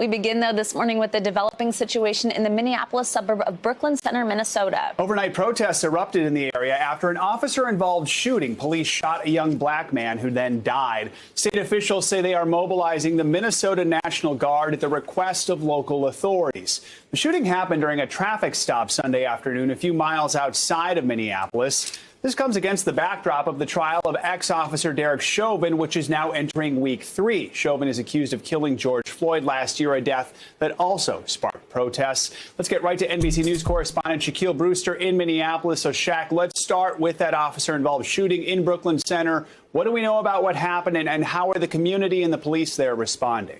We begin, though, this morning with the developing situation in the Minneapolis suburb of Brooklyn Center, Minnesota. Overnight protests erupted in the area after an officer-involved shooting. Police shot a young black man who then died. State officials say they are mobilizing the Minnesota National Guard at the request of local authorities. The shooting happened during a traffic stop Sunday afternoon a few miles outside of Minneapolis. This comes against the backdrop of the trial of ex-officer Derek Chauvin, which is now entering week 3. Chauvin is accused of killing George Floyd last year, a death that also sparked protests. Let's get right to NBC News correspondent Shaquille Brewster in Minneapolis. So, Shaq, let's start with that officer-involved shooting in Brooklyn Center. What do we know about what happened, and how are the community and the police there responding?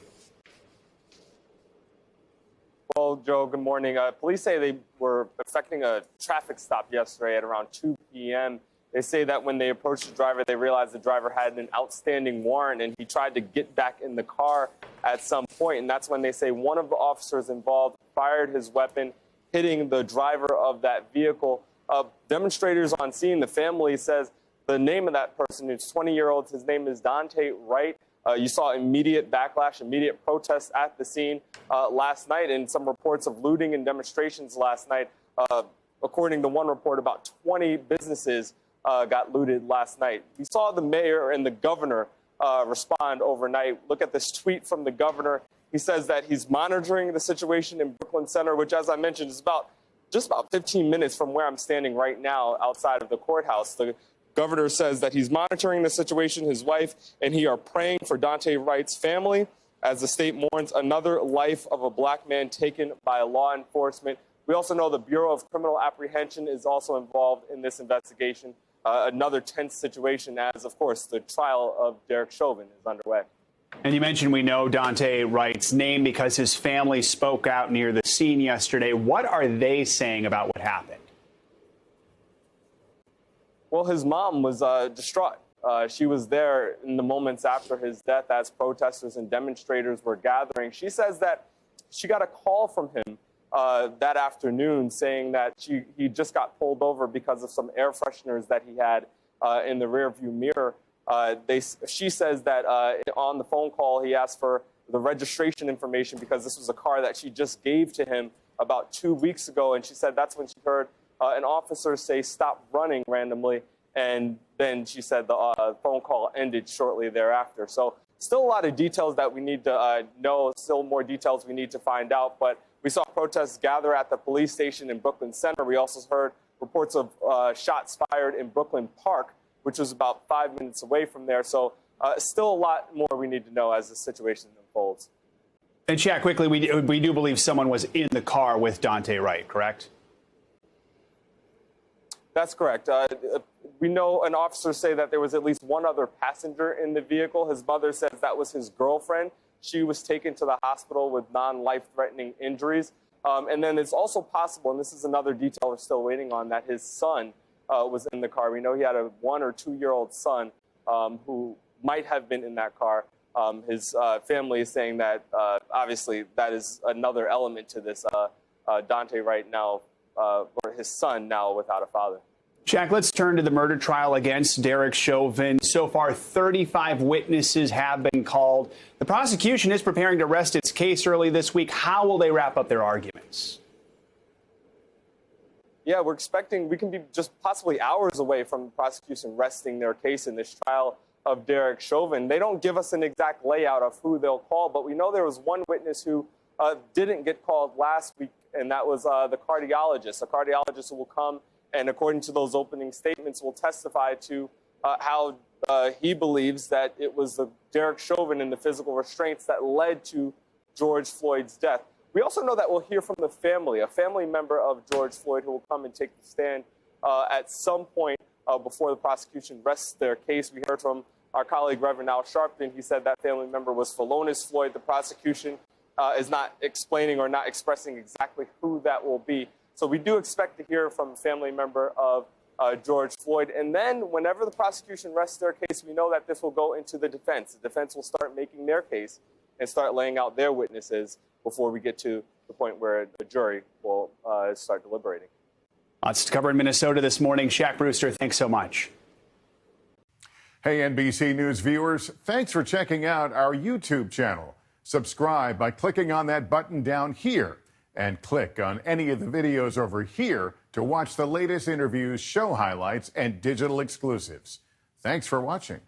Well, Joe, good morning. Police say they were effecting a traffic stop yesterday at around 2 p.m. They say that when they approached the driver, they realized the driver had an outstanding warrant, and he tried to get back in the car at some point. And that's when they say one of the officers involved fired his weapon, hitting the driver of that vehicle. Demonstrators on scene, the family says the name of that person, it's 20-year-old. His name is Dante Wright. You saw immediate backlash, immediate protests at the scene last night, and some reports of looting and demonstrations last night. According to one report, about 20 businesses got looted last night. We saw the mayor and the governor respond overnight. Look at this tweet from the governor. He says that he's monitoring the situation in Brooklyn Center, which, as I mentioned, is just about 15 minutes from where I'm standing right now outside of the courthouse. The governor says that he's monitoring the situation, his wife and he are praying for Dante Wright's family as the state mourns another life of a black man taken by law enforcement. We also know the Bureau of Criminal Apprehension is also involved in this investigation. Another tense situation as, of course, the trial of Derek Chauvin is underway. And you mentioned we know Dante Wright's name because his family spoke out near the scene yesterday. What are they saying about what happened? Well, his mom was distraught. She was there in the moments after his death as protesters and demonstrators were gathering. She says that she got a call from him that afternoon saying that he just got pulled over because of some air fresheners that he had in the rearview mirror. She says that on the phone call, he asked for the registration information because this was a car that she just gave to him about 2 weeks ago. And she said that's when she heard an officer say, "Stop running," randomly. And then she said the phone call ended shortly thereafter. So still a lot of details that we need to know, still more details we need to find out. But we saw protests gather at the police station in Brooklyn Center. We also heard reports of shots fired in Brooklyn Park, which was about 5 minutes away from there. So still a lot more we need to know as the situation unfolds. And Shaq, quickly, we do believe someone was in the car with Dante Wright, correct? That's correct. We know an officer say that there was at least one other passenger in the vehicle. His mother says that was his girlfriend. She was taken to the hospital with non-life-threatening injuries. And then it's also possible, and this is another detail we're still waiting on, that his son was in the car. We know he had a 1 or 2 year old son who might have been in that car. His family is saying that obviously that is another element to this. Dante Wright now, or his son now without a father. Shaq, let's turn to the murder trial against Derek Chauvin. So far, 35 witnesses have been called. The prosecution is preparing to rest its case early this week. How will they wrap up their arguments? Yeah, we're expecting we can be just possibly hours away from the prosecution resting their case in this trial of Derek Chauvin. They don't give us an exact layout of who they'll call, but we know there was one witness who didn't get called last week, and that was the cardiologist. A cardiologist who will come and, according to those opening statements, will testify to how he believes that it was the Derek Chauvin and the physical restraints that led to George Floyd's death. We also know that we'll hear from the family, a family member of George Floyd who will come and take the stand at some point before the prosecution rests their case. We heard from our colleague, Reverend Al Sharpton. He said that family member was Phalonis Floyd. The prosecution is not explaining or not expressing exactly who that will be. So we do expect to hear from a family member of George Floyd. And then whenever the prosecution rests their case, we know that this will go into the defense. The defense will start making their case and start laying out their witnesses before we get to the point where the jury will start deliberating. Lots to cover in Minnesota this morning. Shaq Brewster, thanks so much. Hey, NBC News viewers, thanks for checking out our YouTube channel. Subscribe by clicking on that button down here and click on any of the videos over here to watch the latest interviews, show highlights, and digital exclusives. Thanks for watching.